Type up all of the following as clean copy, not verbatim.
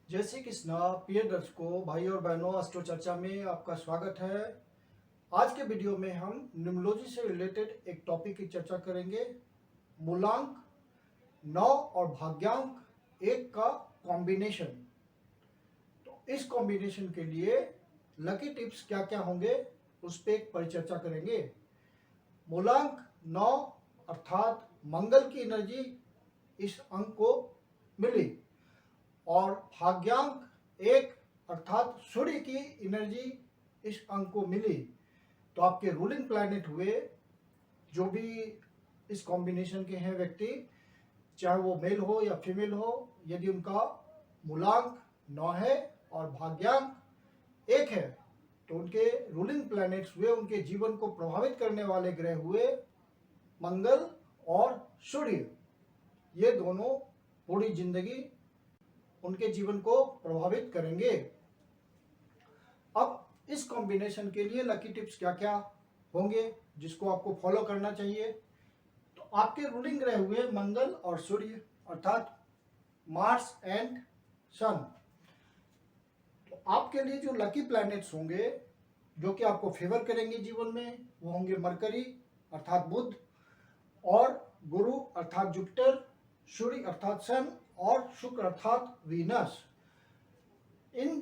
जय श्री कृष्णा। प्रिय दर्शकों, भाई और बहनों, अस्ट्रो चर्चा में आपका स्वागत है। आज के वीडियो में हम न्यूमरोलॉजी से रिलेटेड एक टॉपिक की चर्चा करेंगे। मूलांक 9 और भाग्यांक 1 का कॉम्बिनेशन। तो इस कॉम्बिनेशन के लिए लकी टिप्स क्या क्या होंगे उस पर एक परिचर्चा करेंगे। मूलांक 9 अर्थात मंगल की एनर्जी इस अंक को मिली और भाग्यांक 1 अर्थात सूर्य की एनर्जी इस अंक को मिली। तो आपके रूलिंग प्लैनेट हुए जो भी इस कॉम्बिनेशन के हैं व्यक्ति, चाहे वो मेल हो या फीमेल हो, यदि उनका मूलांक 9 है और भाग्यांक 1 है तो उनके रूलिंग प्लैनेट्स हुए, उनके जीवन को प्रभावित करने वाले ग्रह हुए मंगल और सूर्य। ये दोनों पूरी जिंदगी उनके जीवन को प्रभावित करेंगे। अब इस कॉम्बिनेशन के लिए लकी टिप्स क्या क्या होंगे जिसको आपको फॉलो करना चाहिए। तो आपके रूलिंग ग्रह हुए मंगल और सूर्य अर्थात मार्स एंड सन। तो आपके लिए जो लकी प्लैनेट्स होंगे जो कि आपको फेवर करेंगे जीवन में, वो होंगे मरकरी अर्थात बुध और गुरु अर्थात जुपिटर, सूर्य अर्थात सन और शुक्र अर्थात वीनस। इन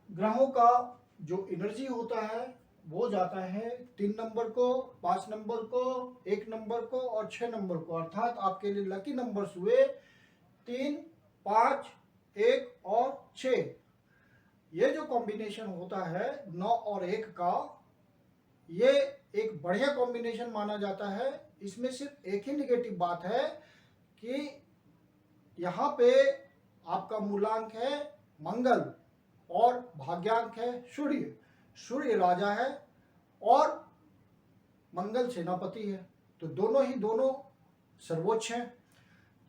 ग्रहों का जो एनर्जी होता है वो जाता है 3 नंबर को, 5 नंबर को, 1 नंबर को और 6 नंबर को। अर्थात आपके लिए लकी नंबर्स हुए 3, 5, 1 और 6। ये जो कॉम्बिनेशन होता है 9 और 1 का, ये एक बढ़िया कॉम्बिनेशन माना जाता है। इसमें सिर्फ एक ही निगेटिव बात है कि यहाँ पे आपका मूलांक है मंगल और भाग्यांक है सूर्य। सूर्य राजा है और मंगल सेनापति है, तो दोनों सर्वोच्च हैं।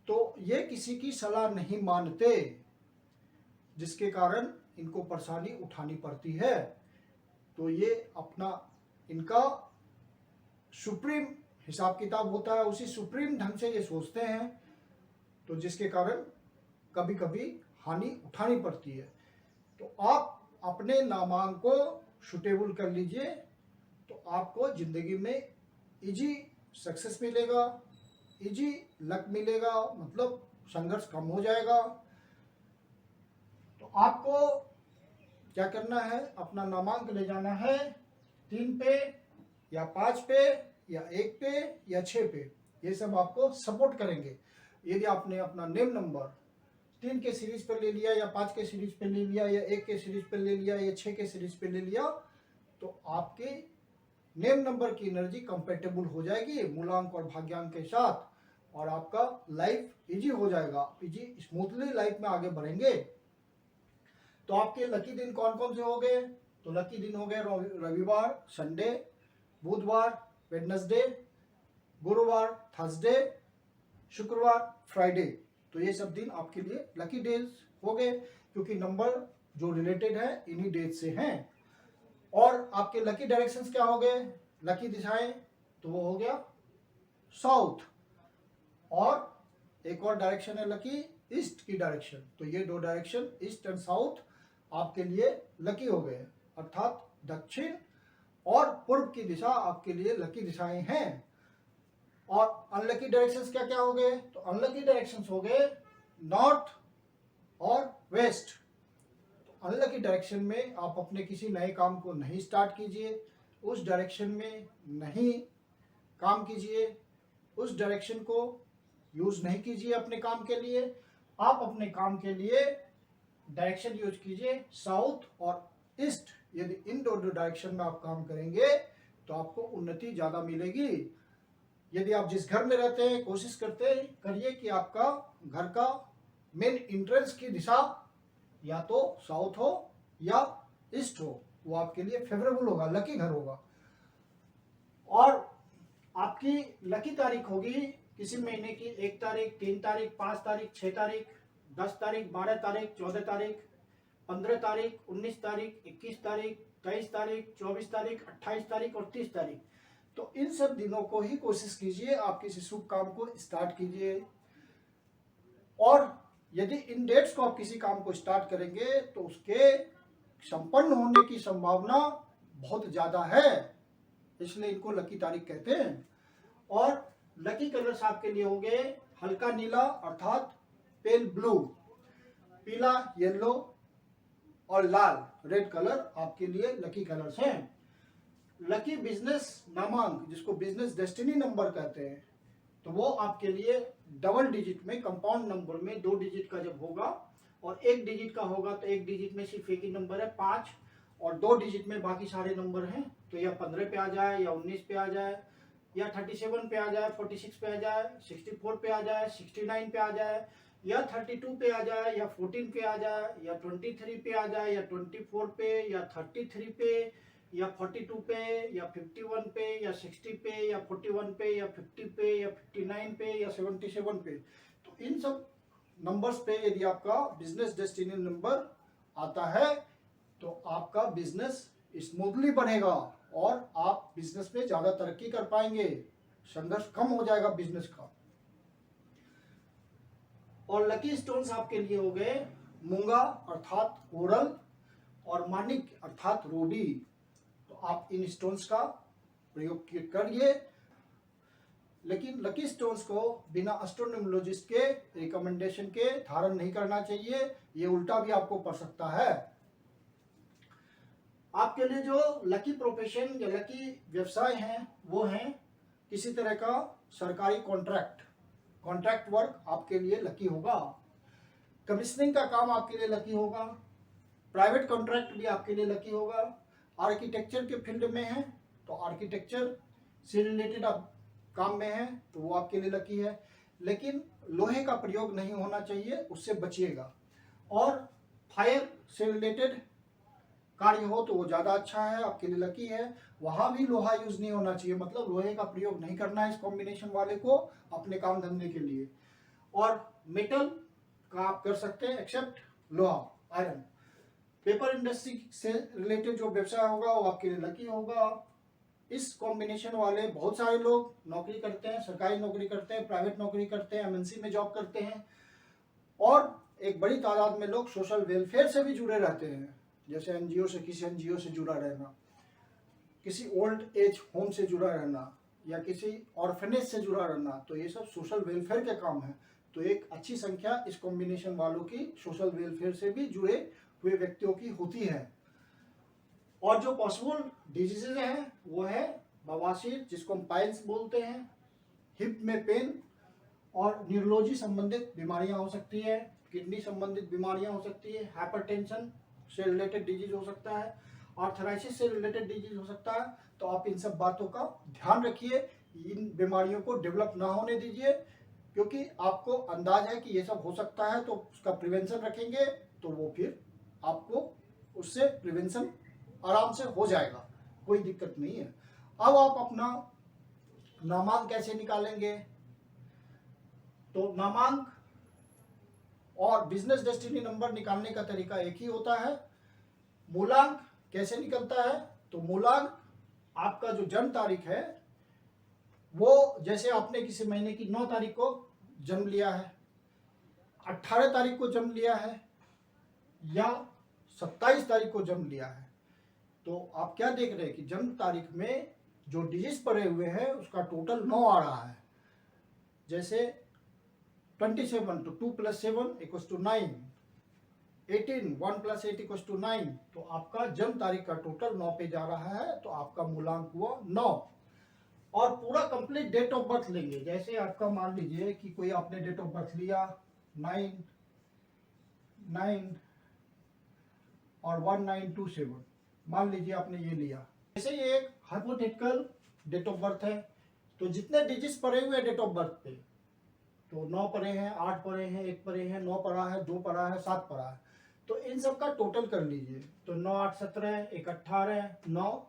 तो ये किसी की सलाह नहीं मानते, जिसके कारण इनको परेशानी उठानी पड़ती है। तो ये अपना इनका सुप्रीम हिसाब किताब होता है, उसी सुप्रीम ढंग से ये सोचते हैं, तो जिसके कारण कभी कभी हानि उठानी पड़ती है। तो आप अपने नामांक को सुटेबल कर लीजिए तो आपको जिंदगी में इजी सक्सेस मिलेगा, इजी लक मिलेगा, मतलब संघर्ष कम हो जाएगा। तो आपको क्या करना है, अपना नामांक ले जाना है 3 पे या 5 पे या 1 पे या 6 पे। ये सब आपको सपोर्ट करेंगे। यदि आपने अपना नेम नंबर 3 के सीरीज पर ले लिया या 5 के सीरीज पर ले लिया या 1 के सीरीज पर ले लिया या 6 के सीरीज पर ले लिया, तो आपके नेम नंबर की एनर्जी कंपेटेबल हो जाएगी मूलांक और भाग्यांक के साथ और आपका लाइफ इजी हो जाएगा, इजी स्मूथली लाइफ में आगे बढ़ेंगे। तो आपके लकी दिन कौन कौन से हो गए? तो लकी दिन हो गए रविवार संडे, बुधवार वेडनेसडे, गुरुवार थर्सडे, शुक्रवार फ्राइडे। तो ये सब दिन आपके लिए लकी डेज हो गए, क्योंकि नंबर जो रिलेटेड है इन्हीं डेज से हैं। और आपके लकी डायरेक्शंस क्या हो गए, लकी दिशाएं? तो वो हो गया साउथ, और एक और डायरेक्शन है लकी ईस्ट की डायरेक्शन। तो ये 2 डायरेक्शन ईस्ट एंड साउथ आपके लिए लकी हो गए, अर्थात दक्षिण और पूर्व की दिशा आपके लिए लकी दिशाएं हैं। और अनलकी डायरेक्शंस क्या क्या हो गए? तो अनलकी डायरेक्शंस हो गए नॉर्थ और वेस्ट। तो अनलकी डायरेक्शन में आप अपने किसी नए काम को नहीं स्टार्ट कीजिए, उस डायरेक्शन में नहीं काम कीजिए, उस डायरेक्शन को यूज नहीं कीजिए अपने काम के लिए। आप अपने काम के लिए डायरेक्शन यूज कीजिए साउथ और ईस्ट। यदि इन दो डायरेक्शन में आप काम करेंगे तो आपको उन्नति ज्यादा मिलेगी। यदि आप जिस घर में रहते हैं, कोशिश करिए कि आपका घर का मेन एंट्रेंस की दिशा या तो साउथ हो या ईस्ट हो, वो आपके लिए फेवरेबल होगा, लकी घर होगा। और आपकी लकी तारीख होगी किसी महीने की 1 तारीख, 3 तारीख, 5 तारीख, 6 तारीख, 10 तारीख, 12 तारीख, 14 तारीख, 15 तारीख, 19 तारीख, 21 तारीख, 23 तारीख, 24 तारीख, 28 तारीख और 30 तारीख। तो इन सब दिनों को ही कोशिश कीजिए, आप किसी शुभ काम को स्टार्ट कीजिए। और यदि इन डेट्स को आप किसी काम को स्टार्ट करेंगे तो उसके संपन्न होने की संभावना बहुत ज़्यादा है, इसलिए इनको लकी तारीख कहते हैं। और लकी कलर्स आपके लिए होंगे हल्का नीला अर्थात पेल ब्लू, पीला येलो और लाल रेड कलर आपके लिए लकी कलर्स हैं। लकी बिजनेस नामांक जिसको बिजनेस डेस्टिनी नंबर कहते हैं, तो वो आपके लिए डबल डिजिट में कंपाउंड नंबर में 2 डिजिट का जब होगा और 1 डिजिट का होगा तो 1 डिजिट में सिर्फ एक ही नंबर है 5 और 2 डिजिट में बाकी सारे नंबर हैं, तो या 15 पे आ जाए या 19 पे आ जाए या 37 पे आ जाए, 46 पे आ जाए, 64 पे आ जाए, 69 पे आ जाए या 32 पे आ जाए या 14 पे आ जाए या 23 पे आ जाए या 24 पे या 33 पे या 42 पे या 51 पे या 60 पे या 41 पे या 50 पे या 59 पे या 77 पे, तो इन सब नंबर्स पे यदि आपका बिजनेस डेस्टिनी नंबर आता है तो आपका बिजनेस स्मूथली बढ़ेगा और आप बिजनेस में ज्यादा तरक्की कर पाएंगे, संघर्ष कम हो जाएगा बिजनेस का। और लकी स्टोन्स आपके लिए हो गए मूंगा अर्थात कोरल और मानिक अर्थात रूबी, तो आप इन स्टोन्स का प्रयोग करिए। लेकिन लकी स्टोन्स को बिना एस्ट्रोनोमोलॉजिस्ट के रिकमेंडेशन के धारण नहीं करना चाहिए, ये उल्टा भी आपको पड़ सकता है। आपके लिए जो लकी प्रोफेशन या लकी व्यवसाय हैं वो हैं किसी तरह का सरकारी कॉन्ट्रैक्ट वर्क आपके लिए लकी होगा, कमीशनिंग का काम आपके लिए लकी होगा, प्राइवेट कॉन्ट्रैक्ट भी आपके लिए लकी होगा, आर्किटेक्चर के फील्ड में है तो आर्किटेक्चर से रिलेटेड आप काम में है तो वो आपके लिए लकी है, लेकिन लोहे का प्रयोग नहीं होना चाहिए, उससे बचिएगा। और फायर से रिलेटेड कार्य हो तो वो ज़्यादा अच्छा है, आपके लिए लकी है। वहाँ भी लोहा यूज नहीं होना चाहिए, मतलब लोहे का प्रयोग नहीं करना है इस कॉम्बिनेशन वाले को अपने काम धंधे के लिए। और मेटल का आप कर सकते हैं एक्सेप्ट लोहा आयरन। पेपर इंडस्ट्री से रिलेटेड जो व्यवसाय होगा वो आपके लिए लकी होगा। इस कॉम्बिनेशन वाले बहुत सारे लोग नौकरी करते हैं, सरकारी नौकरी करते हैं, प्राइवेट नौकरी करते हैं, एमएनसी में जॉब करते हैं और एक बड़ी तादाद में लोग सोशल वेलफेयर से भी जुड़े रहते हैं, जैसे एनजीओ से, किसी एनजीओ से जुड़ा रहना, किसी ओल्ड एज होम से जुड़ा रहना या किसी ऑर्फनेज से जुड़ा रहना, तो ये सब सोशल वेलफेयर के काम है। तो एक अच्छी संख्या इस कॉम्बिनेशन वालों की सोशल वेलफेयर से भी जुड़े हुए व्यक्तियों की होती है। और जो पॉसिबल डिजीजेज हैं वो है बवासीर जिसको हम पाइल्स बोलते हैं, हिप में पेन और न्यूरोलॉजी संबंधित बीमारियां हो सकती है, किडनी संबंधित बीमारियां हो सकती है, हाइपरटेंशन से रिलेटेड डिजीज हो सकता है, आर्थराइटिस से रिलेटेड डिजीज हो सकता है। तो आप इन सब बातों का ध्यान रखिए, इन बीमारियों को डेवलप ना होने दीजिए, क्योंकि आपको अंदाज है कि ये सब हो सकता है, तो उसका प्रिवेंशन रखेंगे तो वो फिर आपको उससे प्रिवेंशन आराम से हो जाएगा, कोई दिक्कत नहीं है। अब आप अपना नामांक कैसे निकालेंगे? तो नामांक और बिजनेस डेस्टिनी नंबर निकालने का तरीका एक ही होता है। मूलांक कैसे निकलता है? तो मूलांक आपका जो जन्म तारीख है वो, जैसे आपने किसी महीने की 9 तारीख को जन्म लिया है, 18 तारीख को जन्म लिया है या 27 तारीख को जन्म लिया है, तो आप क्या देख रहे हैं कि जन्म तारीख में जो डिजिट्स पड़े हुए हैं उसका टोटल 9 आ रहा है। जैसे 27 तो 2 + 7 = 9, 18 1 + 8 = 9, तो आपका जन्म तारीख का टोटल 9 पे जा रहा है, तो आपका मूलांक हुआ 9। और पूरा कंप्लीट डेट ऑफ बर्थ लेंगे, जैसे आपका मान लीजिए कि कोई आपने डेट ऑफ बर्थ लिया 9 और 1927, मान लीजिए आपने ये लिया, जैसे ये एक हाइपोथेटिकल डेट ऑफ बर्थ है, तो जितने डिजिट्स पड़े हुए हैं डेट ऑफ बर्थ पे, तो 9 पड़े हैं, 8 पड़े हैं, 1 पड़े हैं, 9 पड़ा है, 2 पड़ा है, 7 पड़ा है, तो इन सब का टोटल कर लीजिए। तो 9 8 17, 1 18, 9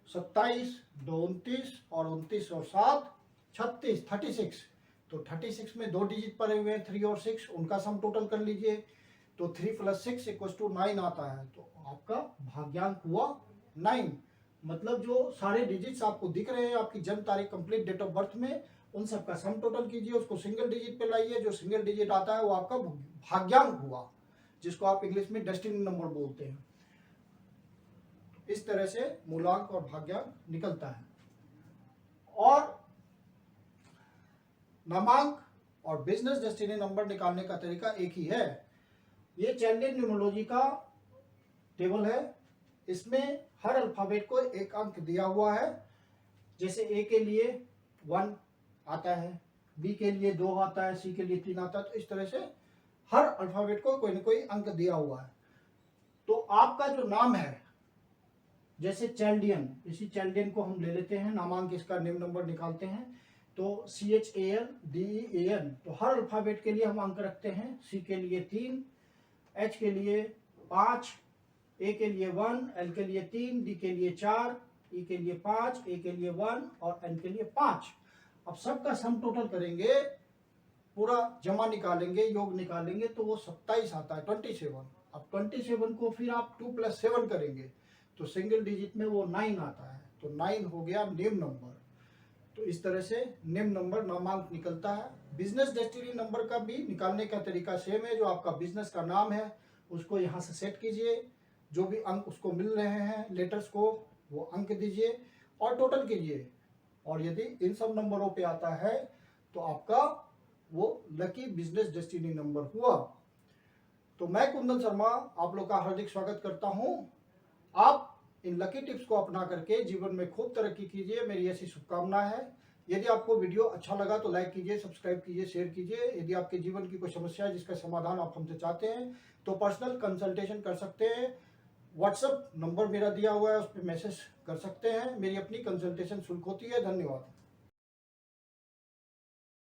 27, 2 29 और 29 और 7 36, 36, तो 36 में 2 डिजिट पड़े हुए हैं 3 और 6, उनका सम टोटल कर लीजिए, तो 3 + 6 = 9 आता है, तो आपका भाग्यांक हुआ 9। मतलब जो सारे डिजिट्स आपको दिख रहे हैं आपकी जन्म तारीख कंप्लीट डेट ऑफ बर्थ में, उन सब का सम टोटल कीजिए, उसको सिंगल डिजिट पे लाइए, जो सिंगल डिजिट आता है वो आपका भाग्यांक हुआ, जिसको आप इंग्लिश में डेस्टिनी नंबर बोलते हैं। इस तरह से मूलांक और भाग्यांक निकलता है। और नामांक और बिजनेस डेस्टिनी नंबर निकालने का तरीका एक ही है। ये चैंडियन न्यूमरोलॉजी का टेबल है। इसमें हर अल्फाबेट को एक अंक दिया हुआ है। जैसे ए के लिए 1 आता है, बी के लिए 2 आता है, सी के लिए 3 आता है। तो इस तरह से हर अल्फाबेट को कोई ना कोई अंक दिया हुआ है। तो आपका जो नाम है, जैसे चैंडियन, इसी चैंडियन को हम ले लेते हैं, नामांक इसका नेम नंबर निकालते हैं। तो CHALDEAN, तो हर अल्फाबेट के लिए हम अंक रखते हैं। सी के लिए 3, एच के लिए 5, ए के लिए 1, एल के लिए 3, डी के लिए 4, ई के लिए 5, ए के लिए 1 और एन के लिए 5। अब सबका सम टोटल करेंगे, पूरा जमा निकालेंगे, योग निकालेंगे, तो वो 27 आता है, 27। अब 27 को फिर आप 2 + 7 करेंगे तो सिंगल डिजिट में वो 9 आता है। तो 9 हो गया नेम नंबर। तो इस तरह से नेम नंबर नामांक निकलता है। बिजनेस डेस्टिनी नंबर का भी निकालने का तरीका सेम है। जो आपका बिजनेस का नाम है उसको यहाँ से सेट कीजिए, जो भी अंक उसको मिल रहे हैं लेटर्स को, वो अंक दीजिए और टोटल कीजिए। और यदि इन सब नंबरों पे आता है तो आपका वो लकी बिजनेस डेस्टिनी नंबर हुआ। तो मैं कुंदन शर्मा आप लोग का हार्दिक स्वागत करता हूं। आप इन लकी टिप्स को अपना करके जीवन में खूब तरक्की कीजिए, मेरी ऐसी शुभकामनाएं है। यदि आपको वीडियो अच्छा लगा तो लाइक कीजिए, सब्सक्राइब कीजिए, शेयर कीजिए। यदि आपके जीवन की कोई समस्या है जिसका समाधान आप हमसे चाहते हैं तो पर्सनल कंसल्टेशन कर सकते हैं। व्हाट्सएप नंबर मेरा दिया हुआ है, उस पर मैसेज कर सकते हैं। मेरी अपनी कंसल्टेशन शुल्क होती है। धन्यवाद।